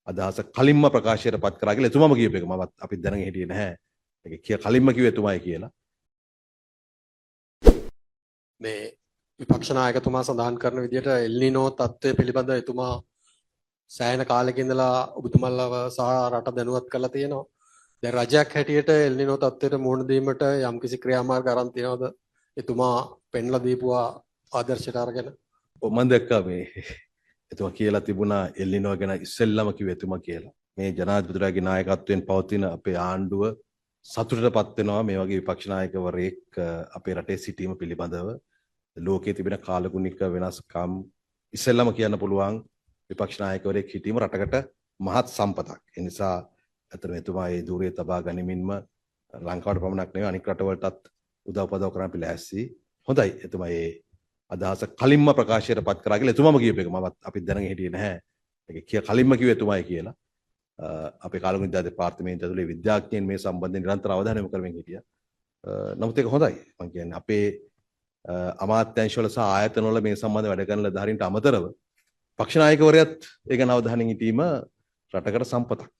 අදහස කලින්ම ප්‍රකාශයට පත් කරා කියලා එතුමාම කියපු එක මමත් අපිත් දැනගෙන හිටියේ නැහැ. ඒක කලින්ම කිව්වේ එතුමායි කියලා. මේ විපක්ෂ නායකතුමා සඳහන් කරන විදිහට එල්නිනෝ තත්ත්වය පිළිබඳව එතුමා සෑහෙන කාලෙක ඉඳලා ඔබතුමාලව සහ රට දැනුවත් කරලා තියෙනවා. දැන් රජයක් හැටියට එල්නිනෝ තත්ත්වයට මුහුණ දීමට යම්කිසි ක්‍රියාමාර්ග අරන් තියනවද? එතුමා පෙන්ලා දීපුවා ආදර්ශයට අරගෙන. ඔව් මම දැක්කා මේ එතුමා කියලා තිබුණා එල්නිනෝ ගැන ඉස්සෙල්ලාම කිව්වේ එතුමා කියලා. මේ ජනාධිපතිතුමාගේ නායකත්වයෙන් පවතින අපේ ආණ්ඩුව සතුටටපත් වෙනවා මේ වගේ විපක්ෂ නායකවරයෙක් අපේ රටේ සිටීම පිළිබඳව. ලෝකයේ තිබෙන කාලගුණික වෙනස්කම් ඉස්සෙල්ලාම කියන්න පුළුවන් විපක්ෂ නායකවරයෙක් හිටීම රටකට මහත් සම්පතක්. ඒ නිසා අතන එතුමා ඒ ධූරයේ තබා ගනිමින්ම ලංකාවට පමණක් නෙවෙයි අනික් රටවලටත් උදව් උපදව් කරන්න අපි ලෑස්ති. හොඳයි එතුමා ඒ අදහස කලින්ම ප්‍රකාශයට පත් කරා කියලා එතුමාම කියපු එක මමත් අපිත් දැනගෙන හිටියේ නැහැ. ඒක කලින්ම කිව්වේ එතුමායි කියලා. අපේ කාලගුණ දෙපාර්තමේන්තුව ඇතුලේ විද්‍යාඥයන් මේ සම්බන්ධයෙන් නිරන්තර අවධානය යොමු කරමින් හිටියා. නමුත් ඒක හොඳයි. මම කියන්නේ අපේ අමාත්‍යාංශවල සහ ආයතනවල මේ සම්බන්ධ වැඩ කරන ලදාරින්ට අමතරව පක්ෂ නායකවරයාත් ඒ ගැන අවධානයෙන් සිටීම රටකට සම්පතක්.